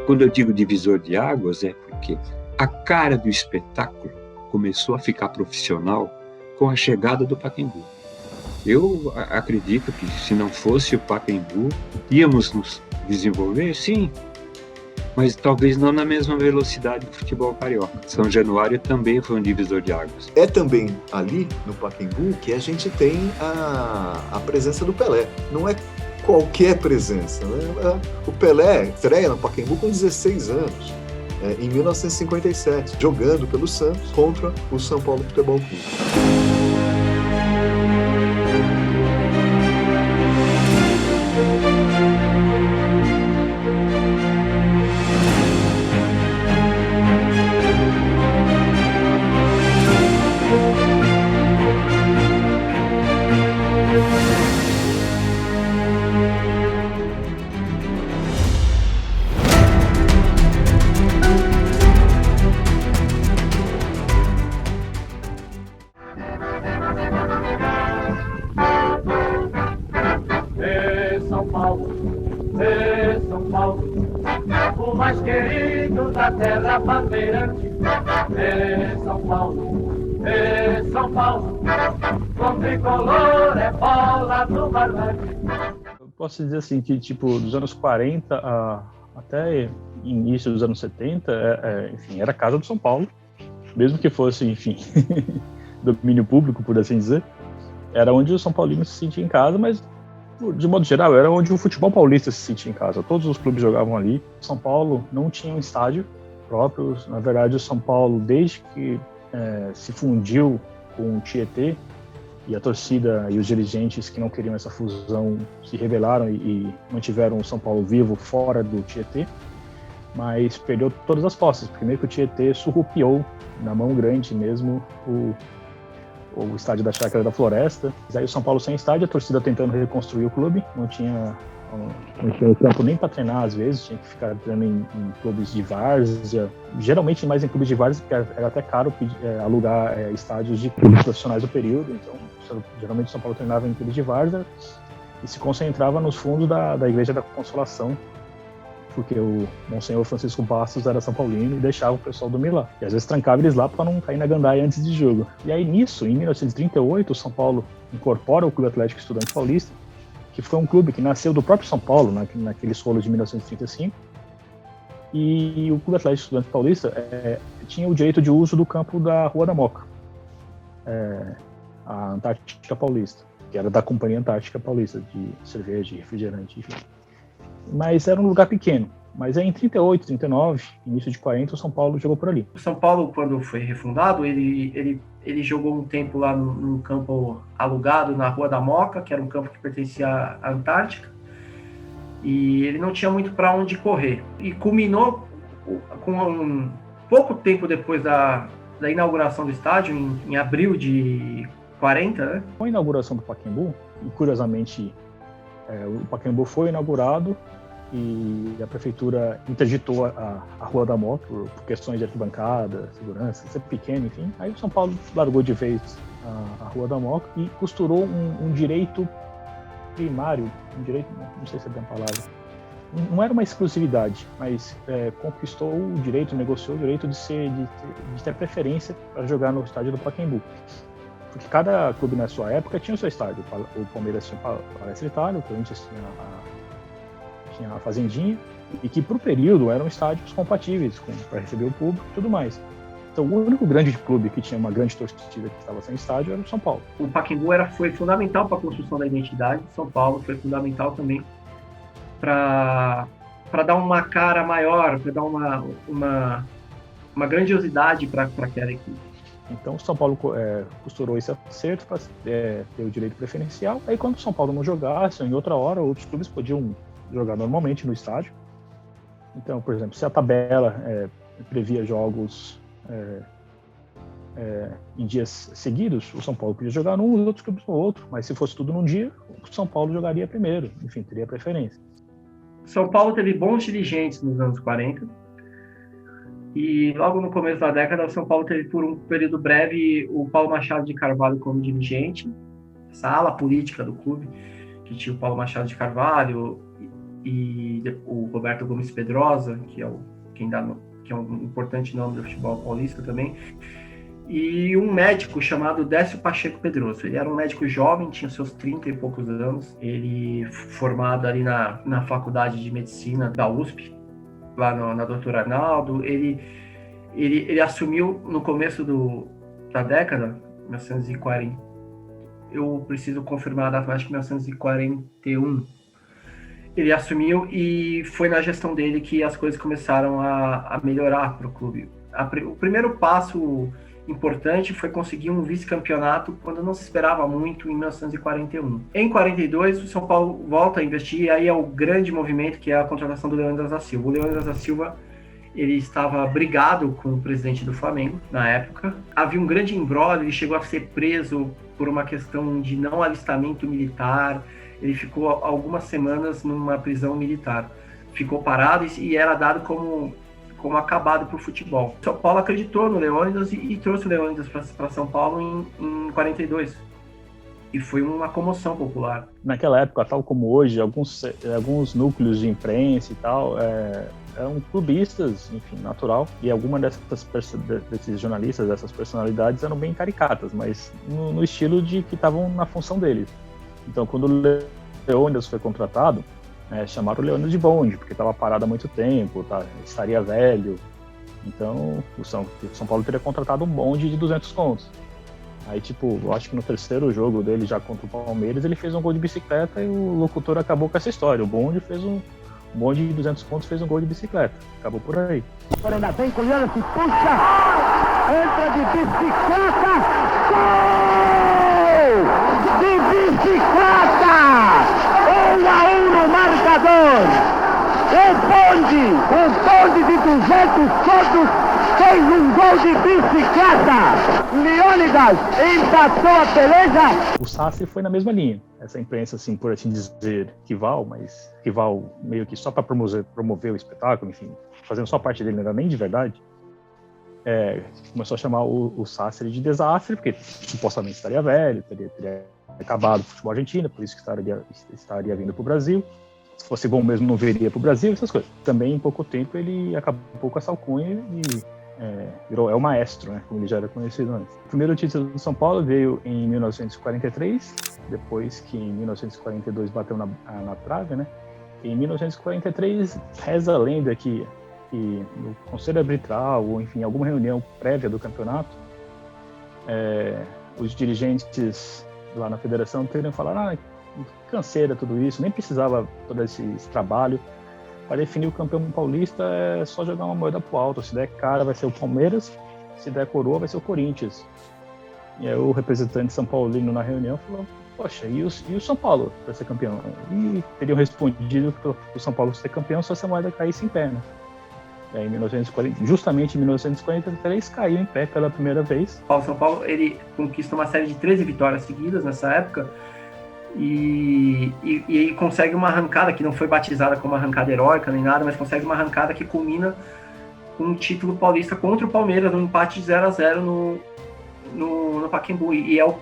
Quando eu digo divisor de águas, é porque a cara do espetáculo começou a ficar profissional com a chegada do Pacaembu. Eu acredito que se não fosse o Pacaembu, íamos nos desenvolver, sim, mas talvez não na mesma velocidade do futebol carioca. São Januário também foi um divisor de águas. É também ali, no Pacaembu, que a gente tem a presença do Pelé. Não é qualquer presença, né? O Pelé estreia no Pacaembu com 16 anos, em 1957, jogando pelo Santos contra o São Paulo Futebol Clube. O mais querido da terra bandeirante, São Paulo, com tricolor é bola do barbante. Eu posso dizer assim que, tipo, dos anos 40 até início dos anos 70, enfim, era a casa do São Paulo, mesmo que fosse, enfim, domínio público, por assim dizer, era onde o São Paulino se sentia em casa, mas de modo geral, era onde o futebol paulista se sentia em casa. Todos os clubes jogavam ali. São Paulo não tinha um estádio próprio. Na verdade, o São Paulo, desde que se fundiu com o Tietê, e a torcida e os dirigentes que não queriam essa fusão se rebelaram e mantiveram o São Paulo vivo fora do Tietê, mas perdeu todas as posses. Primeiro que o Tietê surrupiou na mão grande mesmo o estádio da Chácara da Floresta. Aí o São Paulo sem estádio, a torcida tentando reconstruir o clube, não tinha o campo nem para treinar às vezes, tinha que ficar treinando em clubes de várzea, geralmente mais em clubes de várzea, porque era até caro alugar estádios de clubes profissionais do período, então geralmente o São Paulo treinava em clubes de várzea e se concentrava nos fundos da Igreja da Consolação, porque o Monsenhor Francisco Bastos era São Paulino e deixava o pessoal dormir lá. E às vezes trancava eles lá para não cair na gandaia antes de jogo. E aí nisso, em 1938, o São Paulo incorpora o Clube Atlético Estudante Paulista, que foi um clube que nasceu do próprio São Paulo, naqueles rolos de 1935. E o Clube Atlético Estudante Paulista tinha o direito de uso do campo da Rua da Moca, a Antártica Paulista, que era da Companhia Antártica Paulista, de cerveja, refrigerante, enfim. Mas era um lugar pequeno. Mas aí em 38, 39, início de 40, o São Paulo jogou por ali. O São Paulo, quando foi refundado, ele jogou um tempo lá num campo alugado na Rua da Moca, que era um campo que pertencia à Antártica, e ele não tinha muito para onde correr. E culminou com pouco tempo depois da inauguração do estádio, em abril de 40, né? Com a inauguração do Pacaembu, e curiosamente o Pacaembu foi inaugurado e a prefeitura interditou a Rua da Moca por questões de arquibancada, segurança, ser pequeno, enfim. Aí o São Paulo largou de vez a Rua da Moca e costurou um direito primário, um direito, não sei se é bem a palavra, não era uma exclusividade, mas conquistou o direito, negociou o direito de ter preferência para jogar no estádio do Pacaembu. Porque cada clube na sua época tinha o seu estádio. O Palmeiras tinha a Palestra Itália, o Corinthians tinha a Fazendinha, e que para o período eram estádios compatíveis para receber o público e tudo mais. Então o único grande clube que tinha uma grande torcida que estava sem estádio era o São Paulo. O Pacaembu foi fundamental para a construção da identidade de São Paulo, foi fundamental também para dar uma cara maior, para dar uma grandiosidade para aquela equipe. Então o São Paulo costurou esse acerto para ter o direito preferencial. Aí quando o São Paulo não jogasse, em outra hora, outros clubes podiam jogar normalmente no estádio. Então, por exemplo, se a tabela previa jogos em dias seguidos, o São Paulo podia jogar num, os outros clubes no outro. Mas se fosse tudo num dia, o São Paulo jogaria primeiro. Enfim, teria preferência. São Paulo teve bons dirigentes nos anos 40. E logo no começo da década, o São Paulo teve por um período breve o Paulo Machado de Carvalho como dirigente, essa ala política do clube, que tinha o Paulo Machado de Carvalho e o Roberto Gomes Pedrosa, que é um importante nome do futebol paulista também, e um médico chamado Décio Pacheco Pedroso. Ele era um médico jovem, tinha seus 30 e poucos anos, ele formado ali na faculdade de medicina da USP, lá na Dr. Arnaldo. Ele assumiu no começo da década, 1940, eu preciso confirmar a data, mas acho que 1941, ele assumiu e foi na gestão dele que as coisas começaram a melhorar para o clube. O primeiro passo importante foi conseguir um vice-campeonato quando não se esperava muito, em 1941. Em 42, o São Paulo volta a investir, e aí é o grande movimento, que é a contratação do Leônidas da Silva. O Leônidas da Silva, ele estava brigado com o presidente do Flamengo na época. Havia um grande imbróglio, ele chegou a ser preso por uma questão de não alistamento militar. Ele ficou algumas semanas numa prisão militar. Ficou parado e era dado como acabado para o futebol. São Paulo acreditou no Leônidas e trouxe o Leônidas para São Paulo em 42. E foi uma comoção popular. Naquela época, tal como hoje, alguns núcleos de imprensa e tal eram clubistas, enfim, natural. E algumas desses jornalistas, dessas personalidades, eram bem caricatas, mas no estilo de que estavam na função deles. Então, quando o Leônidas foi contratado, chamaram o Leônidas de bonde, porque estava parado há muito tempo, estaria velho. Então, o São Paulo teria contratado um bonde de 200 contos. Aí, eu acho que no terceiro jogo dele, já contra o Palmeiras, ele fez um gol de bicicleta e o locutor acabou com essa história. O bonde de 200 contos fez um gol de bicicleta. Acabou por aí. Agora ainda vem com o Leônidas, se puxa, entra de bicicleta, gol! De bicicleta! 1-1 no marcador. O bonde de 200 contos fez um gol de bicicleta. Leônidas empatou a peleja. O Sassi foi na mesma linha. Essa imprensa, assim, por assim dizer, rival, mas rival meio que só para promover o espetáculo, enfim, fazendo só parte dele, não era nem de verdade. Começou a chamar o Sassi de desastre, porque supostamente estaria velho, teria acabado o futebol argentino, por isso que estaria vindo para o Brasil. Se fosse bom mesmo, não viria para o Brasil, essas coisas. Também, em pouco tempo, ele acabou com essa alcunha e virou o maestro, né, como ele já era conhecido antes. O primeiro título do São Paulo veio em 1943, depois que em 1942 bateu na trave, né? Em 1943, reza a lenda que no Conselho Arbitral, ou enfim, alguma reunião prévia do campeonato, os dirigentes lá na federação teriam falado, canseira tudo isso, nem precisava todo esse trabalho. Para definir o campeão paulista é só jogar uma moeda pro alto. Se der cara, vai ser o Palmeiras. Se der coroa, vai ser o Corinthians. E aí o representante São Paulino na reunião falou, poxa, e o São Paulo para ser campeão? E teriam respondido que o São Paulo ser campeão só se a moeda caísse em pé, né? E aí, justamente em 1943, caiu em pé pela primeira vez. O São Paulo, ele conquista uma série de 13 vitórias seguidas nessa época, e consegue uma arrancada que não foi batizada como uma arrancada heróica nem nada, mas consegue uma arrancada que culmina com um título paulista contra o Palmeiras, num empate de 0-0 no Pacaembu. E é o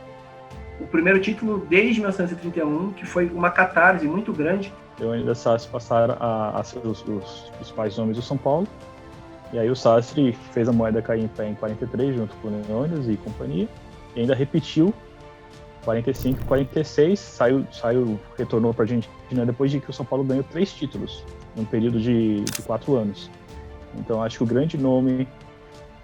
primeiro título desde 1931, que foi uma catarse muito grande. Leônidas e Sassi passaram a ser os principais nomes do São Paulo. E aí o Sassi fez a moeda cair em pé em 43, junto com o Leônidas e companhia, e ainda repetiu 45, 46, retornou para a Argentina depois de que o São Paulo ganhou 3 títulos, num período de 4 anos. Então acho que o grande nome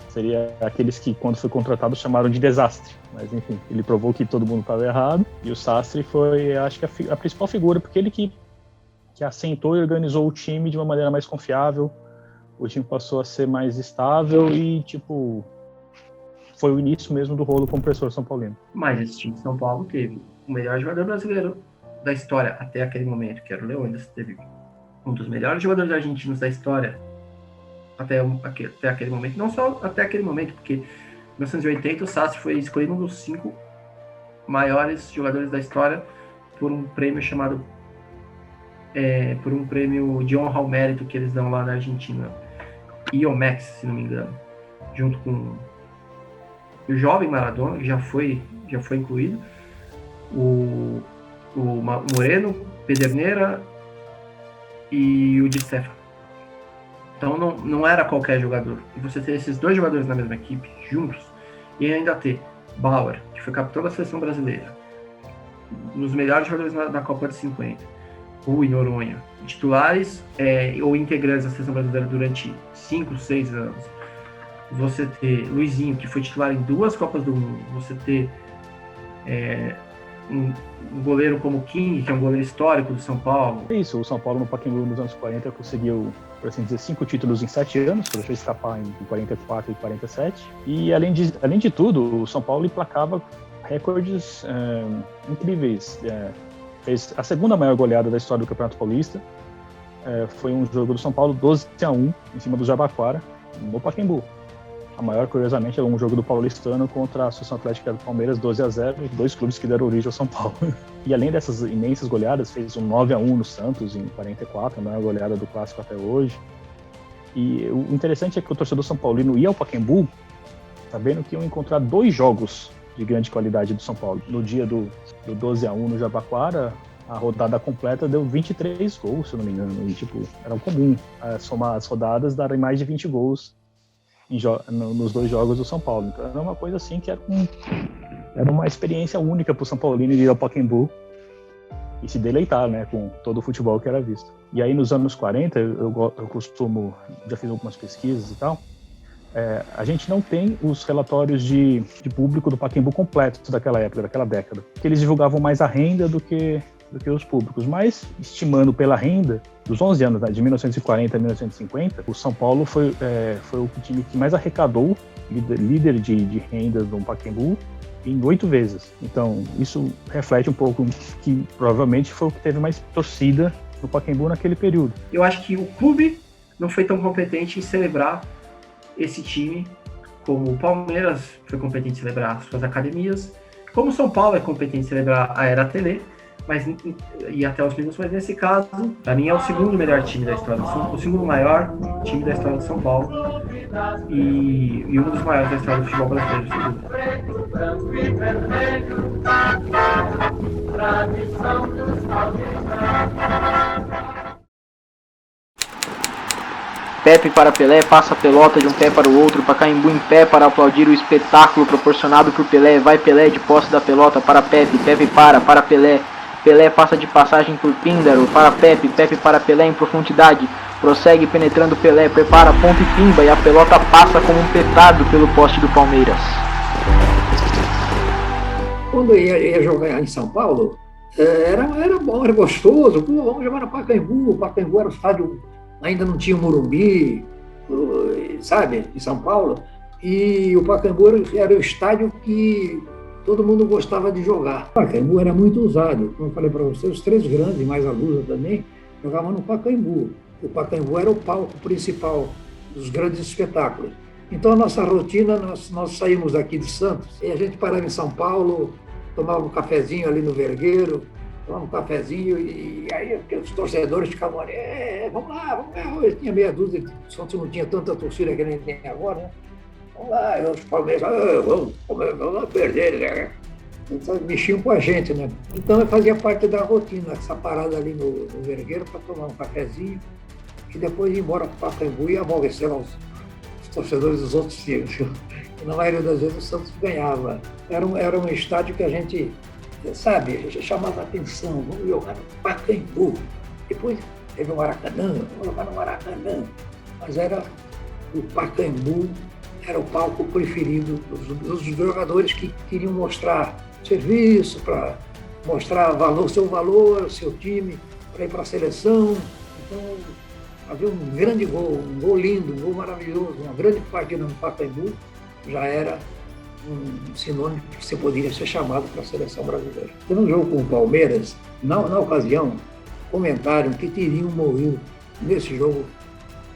seria aqueles que, quando foi contratado, chamaram de desastre. Mas enfim, ele provou que todo mundo estava errado, e o Sassi foi, acho que a principal figura, porque ele que assentou e organizou o time de uma maneira mais confiável. O time passou a ser mais estável e, foi o início mesmo do rolo compressor São Paulino. Mas esse time de São Paulo teve o melhor jogador brasileiro da história até aquele momento, que era o Leônidas. Teve um dos melhores jogadores argentinos da história até aquele momento. Não só até aquele momento, porque em 1980 o Sassi foi escolhido um dos 5 maiores jogadores da história por um prêmio chamado por um prêmio de honra ao mérito que eles dão lá na Argentina, IOMEX, se não me engano, junto com o jovem Maradona, que já foi incluído, o Moreno, Pedernera, e o Di Stefano. Então não era qualquer jogador. E você ter esses dois jogadores na mesma equipe, juntos, e ainda ter Bauer, que foi capitão da seleção brasileira, um dos melhores jogadores da Copa de 50, Rui, Noronha, titulares ou integrantes da seleção brasileira durante 5, 6 anos. Você ter Luizinho, que foi titular em 2 Copas do Mundo. Você ter um goleiro como King, que é um goleiro histórico do São Paulo. É isso, o São Paulo no Pacaembu nos anos 40 conseguiu, por assim dizer, 5 títulos em 7 anos, deixou escapar em 44 e 47. E além de tudo, o São Paulo emplacava recordes incríveis. Fez a segunda maior goleada da história do Campeonato Paulista. Foi um jogo do São Paulo 12-1 em cima do Jabaquara, no Pacaembu. A maior, curiosamente, é um jogo do Paulistano contra a Associação Atlética do Palmeiras, 12-0, 2 clubes que deram origem ao São Paulo. E além dessas imensas goleadas, fez um 9-1 no Santos em 44, a maior goleada do Clássico até hoje. E o interessante é que o torcedor São Paulino ia ao Pacaembu sabendo que iam encontrar 2 jogos de grande qualidade do São Paulo. No dia do 12-1 no Jabaquara, a rodada completa deu 23 gols, se eu não me engano. E, era comum somar as rodadas, darem mais de 20 gols nos 2 jogos do São Paulo. Então era uma coisa assim que era uma experiência única para o São Paulino ir ao Pacaembu e se deleitar, né, com todo o futebol que era visto. E aí nos anos 40, eu já fiz algumas pesquisas e tal, a gente não tem os relatórios de público do Pacaembu completos daquela época, daquela década, porque eles divulgavam mais a renda do que os públicos, mas estimando pela renda, dos 11 anos, né, de 1940 a 1950, o São Paulo foi o time que mais arrecadou, líder de rendas no Pacaembu, em 8 vezes. Então, isso reflete um pouco que provavelmente foi o que teve mais torcida no Pacaembu naquele período. Eu acho que o clube não foi tão competente em celebrar esse time como o Palmeiras foi competente em celebrar suas academias, como o São Paulo é competente em celebrar a Era Tele, e até os minutos, mas nesse caso, para mim é o segundo melhor time da história do São Paulo, o segundo maior time da história do São Paulo e um dos maiores da história do futebol brasileiro, sem dúvida. Pepe para Pelé, passa a pelota de um pé para o outro, Pacaembu em pé para aplaudir o espetáculo proporcionado por Pelé, vai Pelé de posse da pelota para Pepe, Pepe para Pelé, Pelé passa de passagem por Píndaro, para Pepe, Pepe para Pelé em profundidade, prossegue penetrando Pelé, prepara ponta e pimba e a pelota passa como um petardo pelo poste do Palmeiras. Quando eu ia jogar em São Paulo, era bom, era gostoso, vamos jogar no Pacaembu, o Pacaembu era o estádio, ainda não tinha o Morumbi, sabe, em São Paulo, e o Pacaembu era o estádio que todo mundo gostava de jogar. O Pacaembu era muito usado, como eu falei para vocês, os 3 grandes, mais a Lusa também, jogavam no Pacaembu. O Pacaembu era o palco principal dos grandes espetáculos. Então, a nossa rotina, nós saímos daqui de Santos, e a gente parava em São Paulo, tomava um cafezinho ali no Vergueiro, tomava um cafezinho, e aí os torcedores ficavam ali, vamos lá. Eu tinha meia dúzia, Santos não tinha tanta torcida que nem tem agora, né? Vamos lá, os palmeiras, vamos perder, né? Então, mexiam com a gente, né? Então, eu fazia parte da rotina, essa parada ali no Vergueiro para tomar um cafezinho e depois ir embora para o Pacaembu e aborrecer os torcedores dos outros times. E na maioria das vezes o Santos ganhava. Era um estádio que a gente, sabe, chamava a atenção, vamos jogar no Pacaembu. Depois teve o Maracanã, vamos jogar no Maracanã. Mas era o Pacaembu, era o palco preferido dos jogadores que queriam mostrar serviço, para mostrar seu valor, seu time, para ir para a seleção. Então, havia um grande gol, um gol lindo, um gol maravilhoso, uma grande partida no Pacaembu, já era um sinônimo que você poderia ser chamado para a seleção brasileira. Teve um jogo com o Palmeiras, na ocasião, comentaram que teriam morrido nesse jogo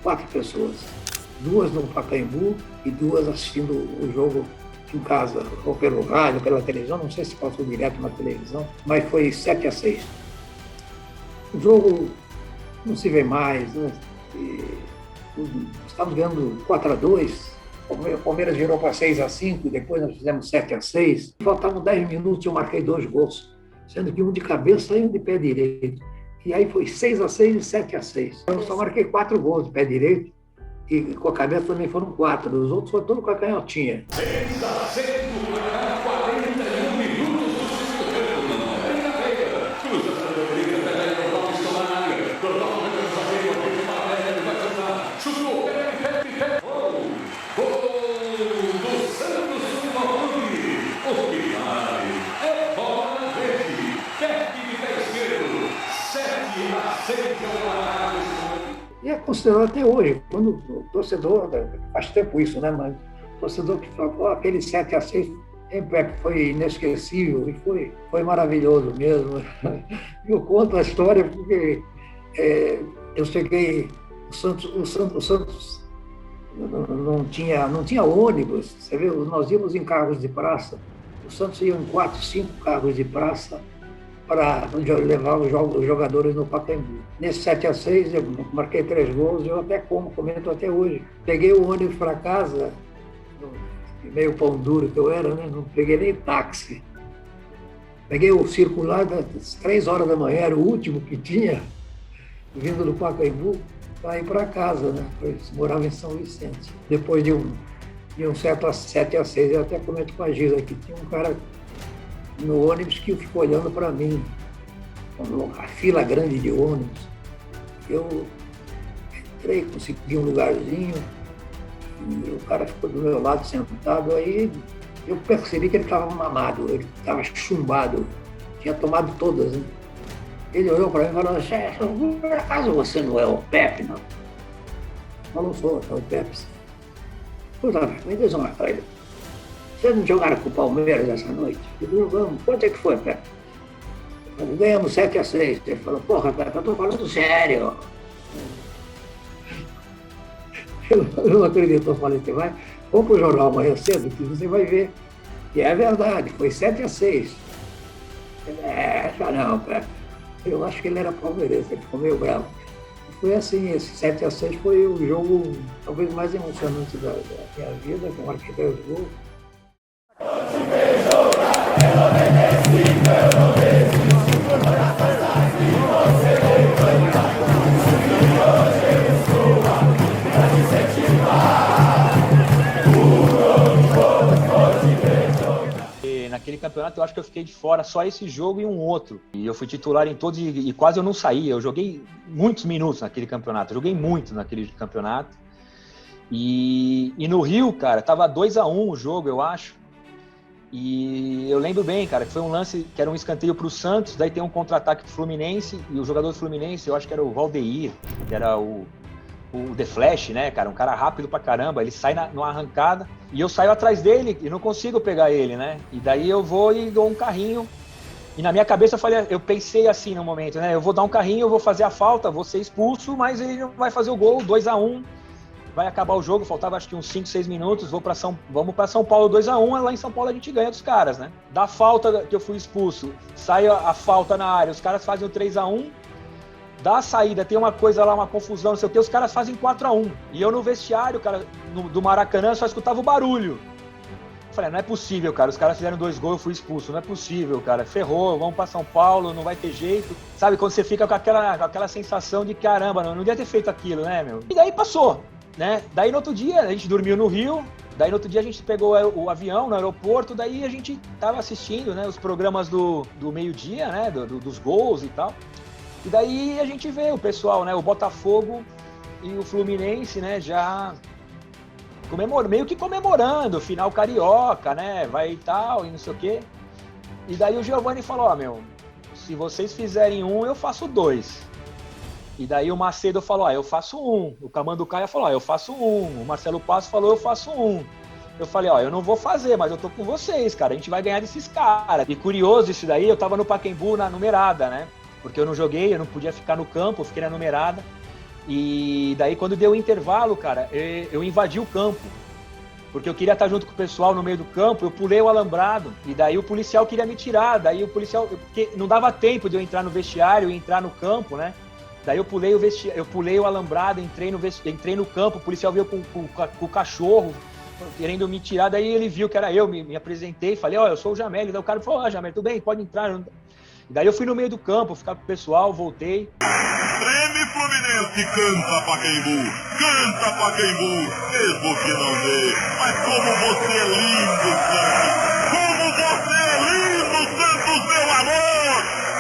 4 pessoas. 2 no Pacaembu e 2 assistindo o jogo em casa, ou pelo rádio, pela televisão, não sei se passou direto na televisão, mas foi 7-6. O jogo não se vê mais, né? Estamos ganhando 4-2, o Palmeiras virou para 6-5, depois nós fizemos 7-6. Faltavam 10 minutos e eu marquei 2 gols, sendo que um de cabeça e um de pé direito. E aí foi 6-6 e 7-6. Eu só marquei 4 gols de pé direito. E com a cabeça também foram 4. Os outros foram todos com a canhotinha. 6-6, 41 minutos do segundo tempo. Cruza para o Rodrigo, Pelé, Lopes toma na área. Coloca no zagueiro, ele vai cantar. Chutou, Pelé. Gol do Santos Futebol Clube. O que vale é bola na rede. Pepe de pé esquerdo. 7-6 é o placar. E é considerado até hoje, quando o torcedor, faz tempo isso, né? Mas o torcedor que falou, aquele 7-6 foi inesquecível e foi maravilhoso mesmo. Eu conto a história porque eu cheguei, o Santos não tinha ônibus, você vê, nós íamos em carros de praça, o Santos ia em 4, 5 carros de praça para levar os jogadores no Pacaembu. Nesse 7-6, eu marquei 3 gols, eu até comento até hoje. Peguei o ônibus para casa, meio pão duro que eu era, né? Não peguei nem táxi. Peguei o circular das 3 horas da manhã, era o último que tinha, vindo do Pacaembu, para ir para casa, né? Eu morava em São Vicente. Depois de um 7-6, eu até comento com a Gisa que tinha um cara no ônibus que ficou olhando para mim, a fila grande de ônibus. Eu entrei, consegui um lugarzinho, e o cara ficou do meu lado sentado, aí eu percebi que ele estava mamado, ele estava chumbado, tinha tomado todas, né? Ele olhou para mim e falou, chefe, por acaso você não é o Pepe, não? Eu não sou, é o Pepe. Puta, me diz uma coisa. Vocês não jogaram com o Palmeiras essa noite? Eu digo, vamos. Quanto é que foi, Pepe? Ganhamos 7-6. Ele falou, porra, Pepe, eu tô falando sério. Eu não acredito, eu falei, você vai, vamos pro jornal amanhã cedo, que você vai ver. E é verdade, foi 7-6. Já não, Pepe. Eu acho que ele era palmeirense, ele ficou meio bravo. Foi assim, esse 7-6 foi o jogo talvez mais emocionante da minha vida, que eu marquei 3 gols. Naquele campeonato eu acho que eu fiquei de fora só esse jogo e um outro. E eu fui titular em todos e quase eu não saí. Eu joguei muitos minutos naquele campeonato. Joguei muito naquele campeonato. E no Rio, cara, tava 2-1 o jogo, eu acho. E eu lembro bem, cara, que foi um lance que era um escanteio pro Santos, daí tem um contra-ataque pro Fluminense, e o jogador do Fluminense, eu acho que era o Valdeir, que era o The Flash, né, cara, um cara rápido pra caramba, ele sai numa arrancada, e eu saio atrás dele e não consigo pegar ele, né, e daí eu vou e dou um carrinho, e na minha cabeça eu pensei assim no momento, né, eu vou dar um carrinho, eu vou fazer a falta, vou ser expulso, mas ele não vai fazer o gol, 2-1, vai acabar o jogo, faltava acho que uns 5, 6 minutos, vamos para São Paulo 2-1, lá em São Paulo a gente ganha dos caras, né? Da falta que eu fui expulso, sai a falta na área, os caras fazem o 3-1, da saída tem uma coisa lá, uma confusão, não sei o que, os caras fazem 4-1. E eu no vestiário, cara, do Maracanã, só escutava o barulho. Eu falei, não é possível, cara, os caras fizeram 2 gols, eu fui expulso, não é possível, cara, ferrou, vamos para São Paulo, não vai ter jeito. Sabe, quando você fica com aquela sensação de caramba, não devia ter feito aquilo, né, meu? E daí passou. Né? Daí no outro dia a gente dormiu no Rio, daí no outro dia a gente pegou o avião no aeroporto, daí a gente tava assistindo, né, os programas do meio-dia, né, dos gols e tal, e daí a gente vê o pessoal, né, o Botafogo e o Fluminense, né, já meio que comemorando o final carioca, né, vai e tal, e não sei o quê, e daí o Giovani falou, se vocês fizerem 1, eu faço 2. E daí o Macedo falou, eu faço 1. O Camanducaia falou, eu faço 1. O Marcelo Passo falou, eu faço 1. Eu falei, eu não vou fazer, mas eu tô com vocês, cara. A gente vai ganhar desses caras. E curioso isso daí, eu tava no Pacaembu na numerada, né? Porque eu não joguei, eu não podia ficar no campo, eu fiquei na numerada. E daí quando deu o intervalo, cara, eu invadi o campo. Porque eu queria estar junto com o pessoal no meio do campo, eu pulei o alambrado. E daí o policial queria me tirar. Daí o policial, porque não dava tempo de eu entrar no vestiário e entrar no campo, né? Daí eu pulei o alambrado, entrei no campo, o policial veio com o cachorro, querendo me tirar, daí ele viu que era eu, me apresentei, falei, eu sou o Jamel, daí o cara falou, Jamel, tudo bem, pode entrar. E daí eu fui no meio do campo, ficar com o pessoal, voltei. Treme Fluminense, canta Pacaembu, mesmo que não vê. Mas como você é lindo, Santos! Como você é lindo, Santos, meu amor!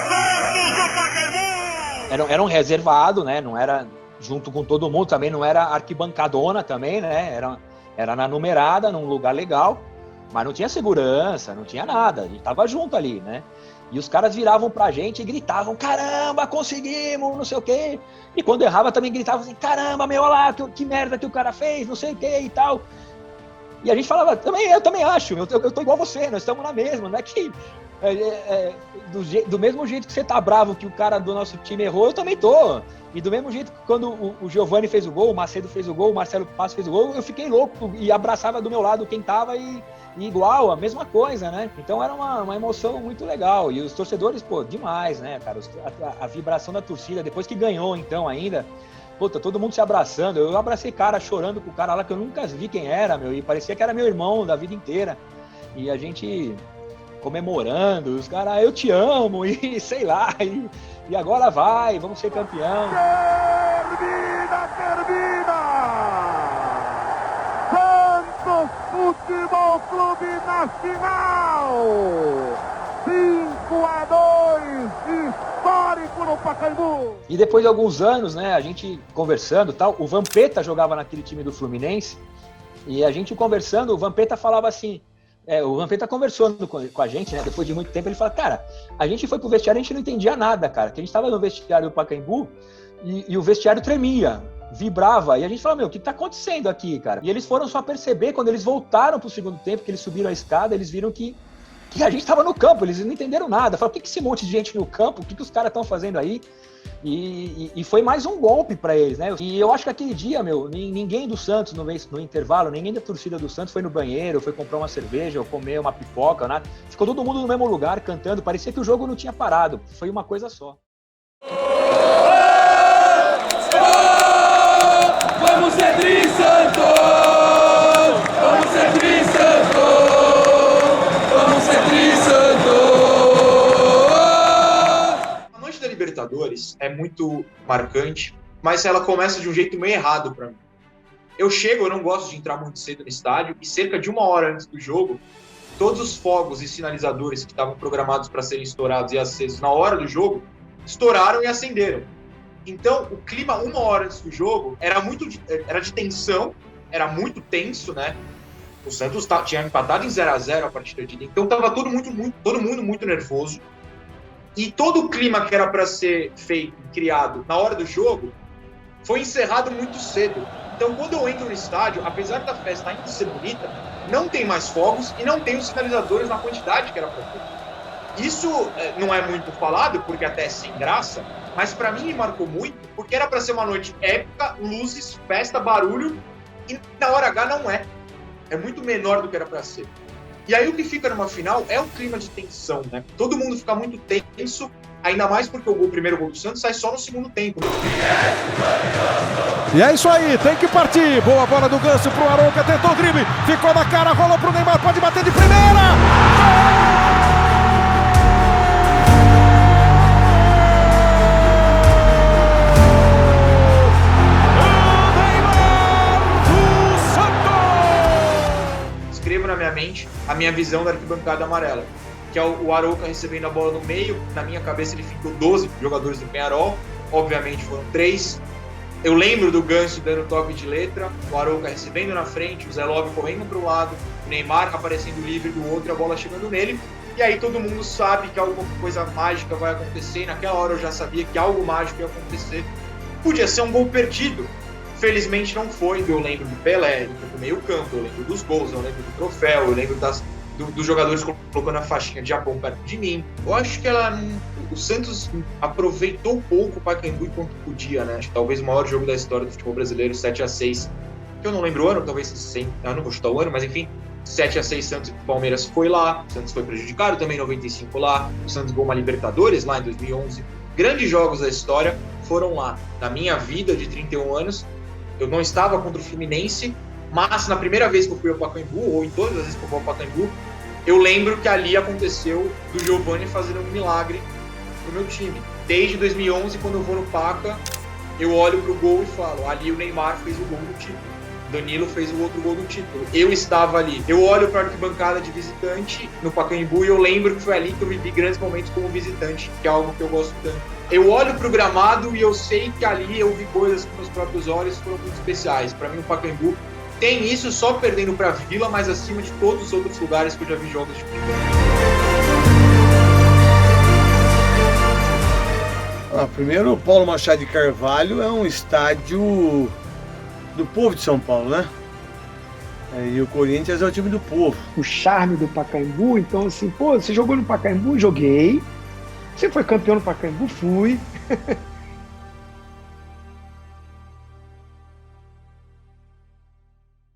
Santos do Pacaembu! Era um reservado, né? Não era junto com todo mundo, também não era arquibancadona também, né? Era na numerada, num lugar legal, mas não tinha segurança, não tinha nada, a gente tava junto ali, né? E os caras viravam pra gente e gritavam, caramba, conseguimos, não sei o quê. E quando errava também gritavam assim, caramba, meu, olha lá, que merda que o cara fez, não sei o quê e tal. E a gente falava, eu também acho, eu tô igual você, nós estamos na mesma, não é que... do mesmo jeito que você tá bravo que o cara do nosso time errou, eu também tô. E do mesmo jeito que quando o Giovani fez o gol, o Macedo fez o gol, o Marcelo Passo fez o gol, eu fiquei louco e abraçava do meu lado quem tava e igual, a mesma coisa, né? Então era uma emoção muito legal. E os torcedores, pô, demais, né, cara? A vibração da torcida, depois que ganhou, então, ainda, puta, todo mundo se abraçando. Eu abracei cara chorando com o cara lá que eu nunca vi quem era, meu, e parecia que era meu irmão da vida inteira. E a gente comemorando, os caras, eu te amo, e sei lá, e agora vai, vamos ser campeão. Termina! Santos Futebol Clube na final! 5-2, histórico no Pacaembu! E depois de alguns anos, né, a gente conversando e tal, o Vampeta jogava naquele time do Fluminense, e a gente conversando, o Vampeta falava assim, o Vampeta conversando com a gente, né? Depois de muito tempo, ele fala, cara, a gente foi pro vestiário e a gente não entendia nada, cara. Que a gente tava no vestiário do Pacaembu e o vestiário tremia, vibrava. E a gente falou, meu, o que tá acontecendo aqui, cara? E eles foram só perceber, quando eles voltaram pro segundo tempo, que eles subiram a escada, eles viram que a gente tava no campo, eles não entenderam nada. Falaram, por que esse monte de gente no campo? O que os caras estão fazendo aí? E foi mais um golpe para eles, né? E eu acho que aquele dia, meu, ninguém do Santos no intervalo, ninguém da torcida do Santos foi no banheiro, foi comprar uma cerveja ou comer uma pipoca, nada. Ficou todo mundo no mesmo lugar cantando, parecia que o jogo não tinha parado, foi uma coisa só. Vamos ser tri, Santos! Vamos ser tri, Santos! Vamos ser tri, Santos! Da Libertadores é muito marcante, mas ela começa de um jeito meio errado para mim. Eu não gosto de entrar muito cedo no estádio, e cerca de 1 hora antes do jogo, todos os fogos e sinalizadores que estavam programados para serem estourados e acesos na hora do jogo, estouraram e acenderam. Então, o clima 1 hora antes do jogo era de tensão, era muito tenso, né? O Santos tinha empatado em 0-0 a partida de ida, então estava todo mundo muito nervoso. E todo o clima que era para ser feito, criado na hora do jogo, foi encerrado muito cedo. Então, quando eu entro no estádio, apesar da festa ainda ser bonita, não tem mais fogos e não tem os sinalizadores na quantidade que era para ter. Isso não é muito falado, porque até é sem graça, mas para mim me marcou muito, porque era para ser uma noite épica, luzes, festa, barulho, e na hora H não é. É muito menor do que era para ser. E aí o que fica numa final é um clima de tensão, né? Todo mundo fica muito tenso, ainda mais porque o primeiro gol do Santos sai só no segundo tempo. E é isso aí, tem que partir. Boa bola do Ganso pro Arouca, tentou o drible, ficou na cara, rolou pro Neymar, pode bater de primeira! Na minha mente, a minha visão da arquibancada amarela, que é o Arouca recebendo a bola no meio. Na minha cabeça ele ficou 12 jogadores do Peñarol, obviamente foram 3. Eu lembro do Ganso dando toque de letra, o Arouca recebendo na frente, o Zé Love correndo para o lado, o Neymar aparecendo livre do outro e a bola chegando nele. E aí todo mundo sabe que alguma coisa mágica vai acontecer, e naquela hora eu já sabia que algo mágico ia acontecer. Podia ser um gol perdido. Felizmente não foi. Eu lembro do Pelé, do meio campo, eu lembro dos gols, eu lembro do troféu, eu lembro dos jogadores colocando a faixinha de Japão perto de mim. Eu acho que o Santos aproveitou pouco o Pacaembu enquanto podia, né? Acho que talvez o maior jogo da história do futebol brasileiro, 7-6, que eu não lembro o ano, talvez eu não vou chutar o ano, mas enfim, 7-6 Santos e Palmeiras foi lá, o Santos foi prejudicado também em 95 lá, o Santos ganhou uma Libertadores lá em 2011. Grandes jogos da história foram lá. Na minha vida de 31 anos, eu não estava contra o Fluminense, mas na primeira vez que eu fui ao Pacaembu, ou em todas as vezes que eu vou ao Pacaembu, eu lembro que ali aconteceu do Giovani fazendo um milagre pro meu time. Desde 2011, quando eu vou no Paca, eu olho pro gol e falo, ali o Neymar fez o gol do título. Danilo fez o outro gol do título. Eu estava ali. Eu olho para a arquibancada de visitante no Pacaembu e eu lembro que foi ali que eu vivi grandes momentos como visitante, que é algo que eu gosto tanto. Eu olho para o gramado e eu sei que ali eu vi coisas com meus próprios olhos que foram muito especiais. Para mim, o Pacaembu tem isso, só perdendo para a Vila, mas acima de todos os outros lugares que eu já vi jogos de futebol. Primeiro, o Paulo Machado de Carvalho é um estádio do povo de São Paulo, né? E o Corinthians é o time do povo. O charme do Pacaembu, então assim, pô, você jogou no Pacaembu? Joguei. Você foi campeão no Pacaembu? Fui.